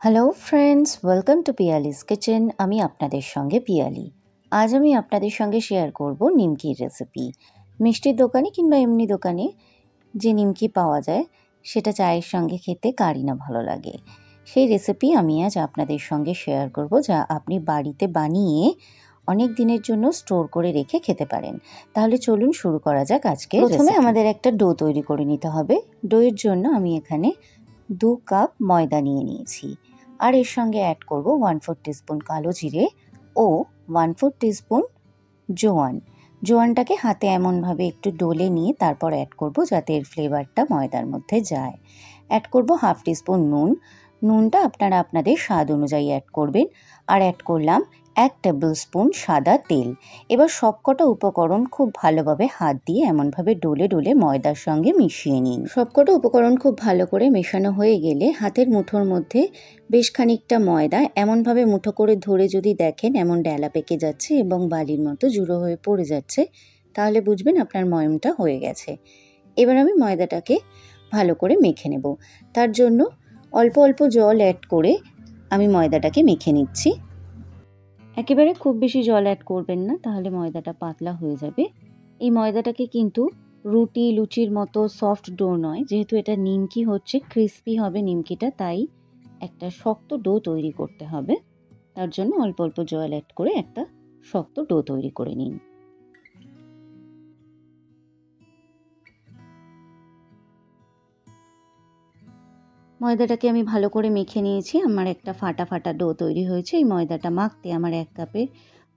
Hello friends, welcome to Piyali's kitchen. আমি আপনাদের সঙ্গে পিয়ালি। আজ আমি আপনাদের সঙ্গে শেয়ার করব নিমকির রেসিপি। মিষ্টির দোকানে কিংবা এমনি দোকানে যে নিমকি পাওয়া যায় সেটা চায়ের সঙ্গে খেতে কারই না ভালো লাগে। সেই রেসিপি আমি আজ আপনাদের সঙ্গে শেয়ার করব, যা আপনি বাড়িতে বানিয়ে অনেক দিনের জন্য স্টোর করে রেখে খেতে পারেন। তাহলে চলুন শুরু করা যাক আজকে। প্রথমে আমাদের একটা ডো তৈরি করে নিতে হবে। ডোয়ের জন্য আমি এখানে 2 কাপ ময়দা নিয়ে নিয়েছি, আর এর সঙ্গে অ্যাড করব 1/4 টিস্পুন কালো জিরে ও 1/4 টিস্পুন জোয়ান। জোয়ানটাকে হাতে এমনভাবে একটু ডলে নিয়ে তারপর অ্যাড করব, যাতে এর ফ্লেভারটা ময়দার মধ্যে যায়। অ্যাড করব 1/2 টিস্পুন নুন। নুনটা আপনারা আপনাদের স্বাদ অনুযায়ী অ্যাড করবেন। আর অ্যাড করলাম 1 টেবিল স্পুন সাদা তেল। এবার সবকটা উপকরণ খুব ভালোভাবে হাত দিয়ে এমনভাবে ডলে ডলে ময়দার সঙ্গে মিশিয়ে নিন। সবকটা উপকরণ খুব ভালো করে মেশানো হয়ে গেলে হাতের মুঠোর মধ্যে বেশ খানিকটা ময়দা এমনভাবে মুঠো করে ধরে যদি দেখেন এমন ডেলা পেকে যাচ্ছে এবং বালির মতো জুড়ো হয়ে পড়ে যাচ্ছে, তাহলে বুঝবেন আপনার ময়মটা হয়ে গেছে। এবার আমি ময়দাটাকে ভালো করে মেখে নেব। তার জন্য অল্প অল্প জল অ্যাড করে আমি ময়দাটাকে মেখে নিচ্ছি। একেবারে খুব বেশি জল অ্যাড করবেন না, তাহলে ময়দাটা পাতলা হয়ে যাবে। এই ময়দাটাকে কিন্তু রুটি লুচির মতো সফট ডো নয়, যেহেতু এটা নিমকি হচ্ছে, ক্রিস্পি হবে নিমকিটা, তাই একটা শক্ত ডো তৈরি করতে হবে। তার জন্য অল্প অল্প জল অ্যাড করে একটা শক্ত ডো তৈরি করে নিন। ময়দাটাকে আমি ভালো করে মেখে নিয়েছি। আমার একটা ফাটা ফাটা ডো তৈরি হয়েছে। এই ময়দাটা মাখতে আমার 1 কাপের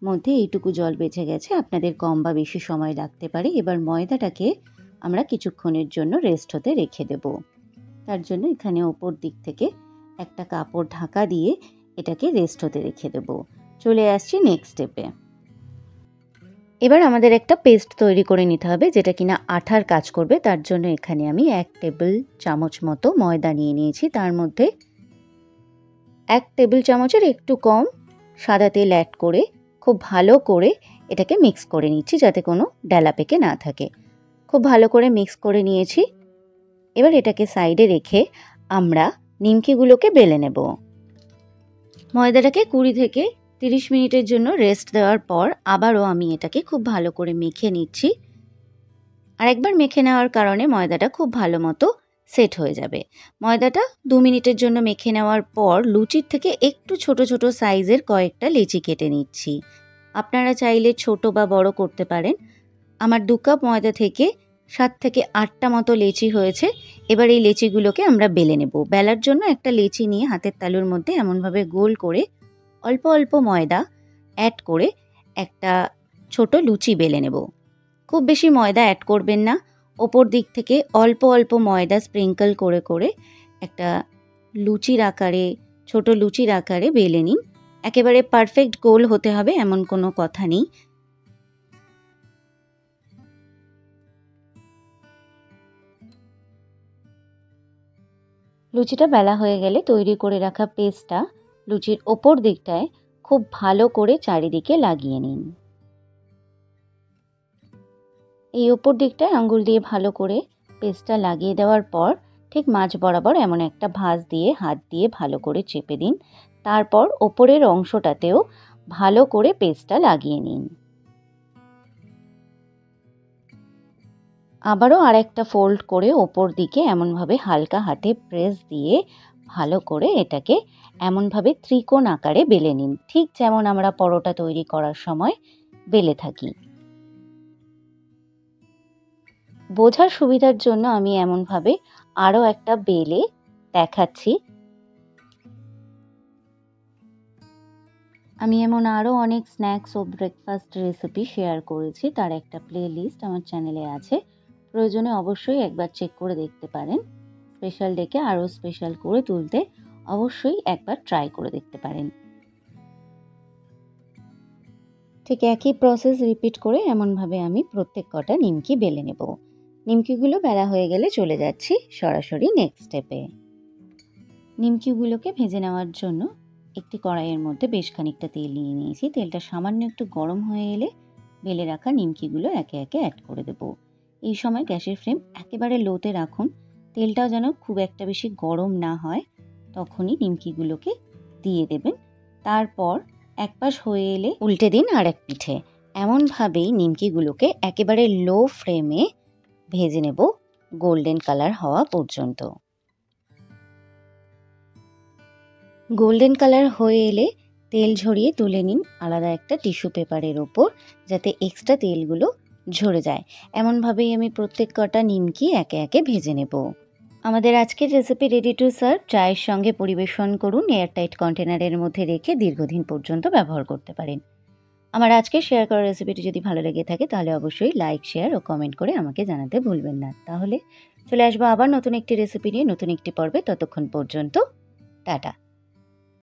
মধ্যে এইটুকু জল বেঁচে গেছে। আপনাদের কম বা বেশি সময় লাগতে পারে। এবার ময়দাটাকে আমরা কিছুক্ষণের জন্য রেস্ট হতে রেখে দেব। তার জন্য এখানে ওপর দিক থেকে একটা কাপড় ঢাকা দিয়ে এটাকে রেস্ট হতে রেখে দেব। চলে আসছি নেক্সট স্টেপে। এবার আমাদের একটা পেস্ট তৈরি করে নিতে হবে, যেটা কিনা আঠার কাজ করবে। তার জন্য এখানে আমি 1 টেবিল চামচ মতো ময়দা নিয়ে নিয়েছি। তার মধ্যে 1 টেবিল চামচের একটু কম সাদা তেল অ্যাড করে খুব ভালো করে এটাকে মিক্স করে নিচ্ছি, যাতে কোনো ডেলা পেকে না থাকে। খুব ভালো করে মিক্স করে নিয়েছি। এবার এটাকে সাইডে রেখে আমরা নিমকিগুলোকে বেলে নেব। ময়দাটাকে 20 থেকে 30 মিনিটের জন্য রেস্ট দেওয়ার পর আবারও আমি এটাকে খুব ভালো করে মেখে নিচ্ছি। আর একবার মেখে নেওয়ার কারণে ময়দাটা খুব ভালো মতো সেট হয়ে যাবে। ময়দাটা 2 মিনিটের জন্য মেখে নেওয়ার পর লুচির থেকে একটু ছোট ছোট সাইজের কয়েকটা লেচি কেটে নিচ্ছি। আপনারা চাইলে ছোট বা বড় করতে পারেন। আমার 2 কাপ ময়দা থেকে 7 থেকে 8টা মতো লেচি হয়েছে। এবার এই লেচিগুলোকে আমরা বেলে নেব। বেলার জন্য একটা লেচি নিয়ে হাতের তালুর মধ্যে এমনভাবে গোল করে অল্প অল্প ময়দা অ্যাড করে একটা ছোট লুচি বেলে নেব। খুব বেশি ময়দা অ্যাড করবেন না। ওপর দিক থেকে অল্প অল্প ময়দা স্প্রিঙ্কল করে করে একটা লুচির আকারে, ছোট লুচির আকারে বেলে নিন। একেবারে পারফেক্ট গোল হতে হবে এমন কোনো কথা নেই। লুচিটা বেলা হয়ে গেলে তৈরি করে রাখা পেস্টটা লুচির ওপর দিকটায় খুব ভালো করে চারিদিকে লাগিয়ে নিন। এই ওপর দিকটায় আঙ্গুল দিয়ে ভালো করে পেস্টটা লাগিয়ে দেওয়ার পর ঠিক মাঝ বরাবর এমন একটা ভাঁজ দিয়ে হাত দিয়ে ভালো করে চেপে দিন। তারপর ওপরের অংশটাতেও ভালো করে পেস্টটা লাগিয়ে নিন। আবারও আরেকটা ফোল্ড করে ওপর দিকে এমনভাবে হালকা হাতে প্রেস দিয়ে ভালো করে এটাকে এমনভাবে ত্রিকোণ আকারে বেলে নিন, ঠিক যেমন আমরা পরোটা তৈরি করার সময় বেলে থাকি। বোঝার সুবিধার জন্য আমি এমনভাবে আরও একটা বেলে দেখাচ্ছি। আমি এমন আরও অনেক স্ন্যাক্স ও ব্রেকফাস্ট রেসিপি শেয়ার করেছি, তার একটা প্লে লিস্ট আমার চ্যানেলে আছে। প্রয়োজনে অবশ্যই একবার চেক করে দেখতে পারেন। স্পেশাল ডেকে আরও স্পেশাল করে তুলতে অবশ্যই একবার ট্রাই করে দেখতে পারেন। ঠিক একই প্রসেস রিপিট করে এমনভাবে আমি প্রত্যেক কটা নিমকি বেলে নেব। নিমকিগুলো বেলা হয়ে গেলে চলে যাচ্ছি সরাসরি নেক্সট স্টেপে। নিমকিগুলোকে ভেজে নেওয়ার জন্য একটি কড়াইয়ের মধ্যে বেশ খানিকটা তেল নিয়ে নিয়েছি। তেলটা সামান্য একটু গরম হয়ে এলে বেলে রাখা নিমকিগুলো একে একে অ্যাড করে দেব। এই সময় গ্যাসের ফ্লেম একেবারে লোতে রাখুন। তেলটাও যেন খুব একটা বেশি গরম না হয়, তখনই নিমকিগুলোকে দিয়ে দেবেন। তারপর এক পাশ হয়ে এলে উল্টে দিন আর এক পিঠে। এমনভাবেই নিমকিগুলোকে একেবারে লো ফ্লেমে ভেজে নেব গোল্ডেন কালার হওয়া পর্যন্ত। গোল্ডেন কালার হয়ে এলে তেল ঝরিয়ে তুলে নিন আলাদা একটা টিস্যু পেপারের ওপর, যাতে এক্সট্রা তেলগুলো ঝরে যায়। এমনভাবেই আমি প্রত্যেক কটা নিমকি একে একে ভেজে নেব। আমাদের আজকের রেসিপি রেডি টু সার্ভ। চায়ের সঙ্গে পরিবেশন করুন। এয়ারটাইট কন্টেনারের মধ্যে রেখে দীর্ঘদিন পর্যন্ত ব্যবহার করতে পারেন। আমার আজকে শেয়ার করা রেসিপিটি যদি ভালো লেগে থাকে তাহলে অবশ্যই লাইক, শেয়ার ও কমেন্ট করে আমাকে জানাতে ভুলবেন না। তাহলে চলে আসবো আবার নতুন একটি রেসিপি নিয়ে নতুন একটি পর্বে। ততক্ষণ পর্যন্ত টাটা।